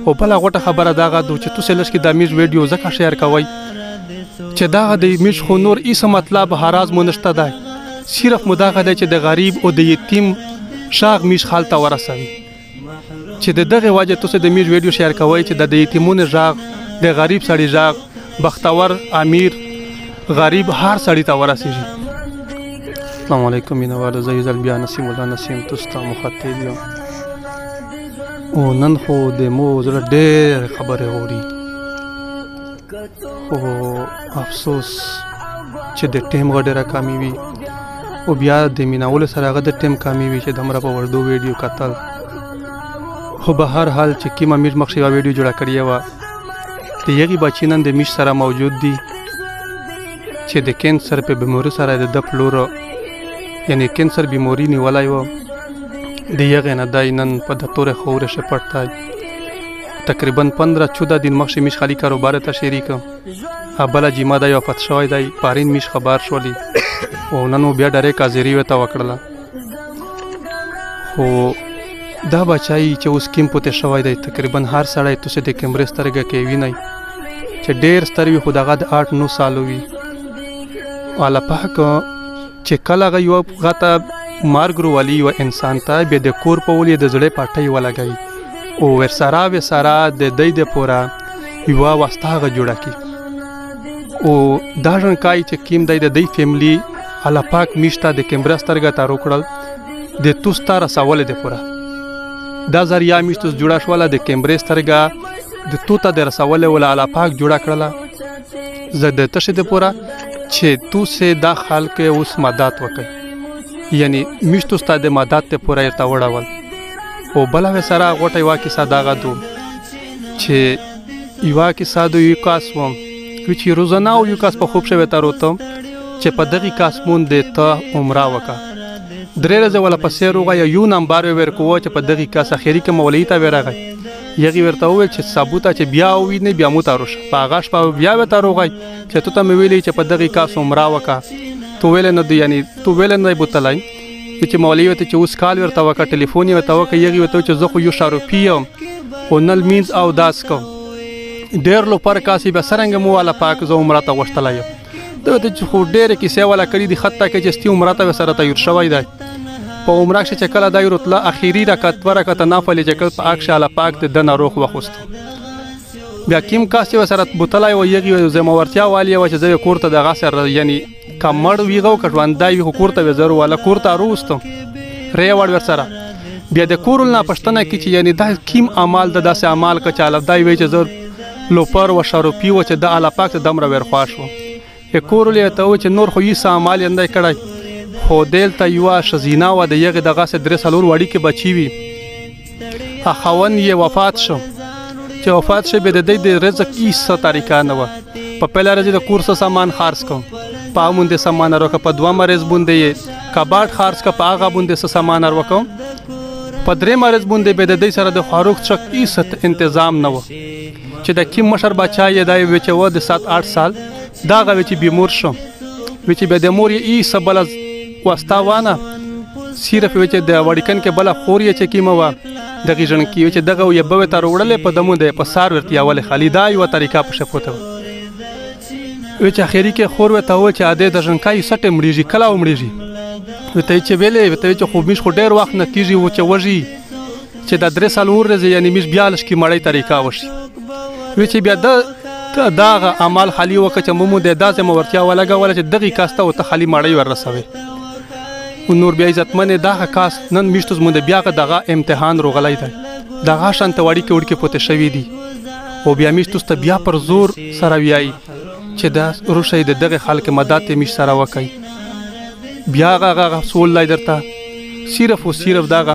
او بله غوټه خبره دغه ده چې تاسې لږ کې دا میش ویډیو ځکه شیر کوئ چې دغه د میش خو نور هیڅ مطلب هراز مو نشته دی صرف مو دغه دی چې د غریب او د یتیم شاغ میش خال ته ورسوي چې د دغې وجې تاسې د میش ویډیو شیر کوئ چې د یتیمونو غږ د غریب سړي غږ بختور امیر غریب هر سړي ته ورسېږي. السلام علیکم مینوالو، زه یو ځل بیا نسیم الله نسیم تاسو ته مخاطب یم. او نن خو د مو زړه ډېرې خبرې غواړي، خو افسوس چې د ټیم غ ډېره کمې وي او بیا د میناولو سره هغه د ټیم کمې وي چې دومره په وړدو ویډیو کتل. خو به هر حال چې کومه میش مخکې یوه ویډیو جوړه کړې وه د هغې بچي نن د میش سره موجود دي چې د کینسر په بیماري سره د ده پلور یعنی کینسر بیماري نیولی وه د هغې نه دی نن په د تورې خورې شپټ دی تقریبا 15-14 دن مخکې میش خالي کاروبار ته شریکه بله جمعه دی وفات شوی دی پارین میش خبر شولي او نن بیا ډایرکټ حاضري ورته وکړله. خو دا بچی چې اوس کیمپو ته شوی دی تقریبا هر سړی تاسې د کیمرې سترګه کې وینئ چې ډېر ستر وي خو د هغه د 8-9 سالو وي. الله پاک چې کله هغه یوه هغه ته مرګ راولي یوه انسان ته بیا د کور په ولې د زړې پټۍ ولګوي او ورسره د دی دپاره یوه واسطه هغه جوړه کړي او دا ژوند کوي چې کیم دی د دی فیملي الله پاک میش ته د کیمره سترګه ته روکړل د توس ته رسولو دپاره دا ذریعه میش توس جوړه شوله د کیمرې سترګه د تو ته د رسولو وله الله پاک جوړه کړله زه د تشې دپاره چې توسې دا خلک اوس مدد وکړي یعنی میش توس ته د مدد دپاره ورته وړول. او بله سره غوټه یوه کیسه دغه دو چې یوه کیسه د یو کس وم چې روزانه او یو کس په خوب شوی ته روتم چې په دغې کس مون د ته عمره وکړه 3 ورځې وله پسې روغی یو نمبر یې ورکوه چې په دغې کس اخري کې مولوي ته ورغی هغې ورته وویل چې سبو ته چې بیا ووینې بیا مو ته روشه په هغه شپه بیا ورته روغی چې تو ته مې ویلې چې په دغې کس عمره وکړه تو ویلی نه دی یعنی تو ویلی نه دی بوتلی چې مولوي ورته چې اوس کال ورته وکړه ټلیفون یې ورته وکړه هغې ورته چې زه خو یو شاروپي یم خو نه لمینځ او داس کوم ډېر لوپر کاسې بیا څرنګه مو والا پاک زه عمره ته غوښتلی یم ده ورته چې خو ډېرې کیسې والا کړي دي حتی که چې ستي عمره ته سره تیار شوی دی په عمره کښې چې کله دی رتله اخري رکعت 2 رکعته نفل یې چې کله په هغه کښې الله پاک د ده ناروغ وخوستو بیا کیم کاس چې ورسره بوتلی وه هغې ذمهورتیا والې وه چې زه یې کور ته دغه سره یعنی که مړ وي هغه که ژوندی وي خو کور ته یې زه واله کور ته راوستم ری وړ ورسره بیا د کور نه پوښتنه کړي چې یعنی دا کیم عمل ده داسې عمل که چې الله دی وایي چې زه لوپر و شاروپي و چې د الله پاک ته دومره ورخوا شو کور یې ورته وویل چې نور خو هېڅ عمل یې نه دی کړی خو دلته یوه ښځینه وه د هغې دغسې 3-4 وړیکې بچي وي خاوند یې وفات شو چې وفات شو بیا د دی د رزق هېڅ طریقه نه وه په پیله ورځ یې د کور څه سامان خرڅ کړم په هغه باندې سامان وکړه په 2 ورځ باندې یې کباټ خرڅ کړه په هغه باندې څه سامان وکړم په 3 ورځ باندې بیا د دی سره د خوراک څښاک هېڅ انتظام نه و چې د کیم مشر بچی یې دی وی چې و د 7-8 سال دغه وی چې بیمور شو وی چې بیا د مور یې هېڅ بله واسطه وانه صرف وی چې د وړیکن کې بله خور یې چې کیمه وه دغې ژڼکي وی چې دغه یې به ورته راوړلې په دمو د په سار ورته یولې خالي دا یوه طریقه په شپو ته وی چې اخري کې خور ورته وویل چې ادې د ژڼکۍ سټې مړېږي کله ومړېږي ورته یې چې ویلې ورته ویل چې خو میش خو ډېر وخت نه کېږي و چې وږي چې دا 3 سال ورځې یعنې میش بیا لږ کې مړۍ طریقه وشي وی چې بیا دغه عمل خالي وکړه چې موږ د دا ذمهورتیا ولګوله چې دغې کس ته ورته خالي مړۍ وررسوئ نور بیا عزتمن دغه کاس نن میشتوس مونږ بیا دغه امتحان روغلی دی دغه شانته وړیکې وړیکې پوتې شوي دي او بیا میشتوس ته بیا پر زور سره ویایي چې دا روشئ د دغې خلک مدد یې میش سره وکئ بیا هغه سول دی درته صرف و صرف دغه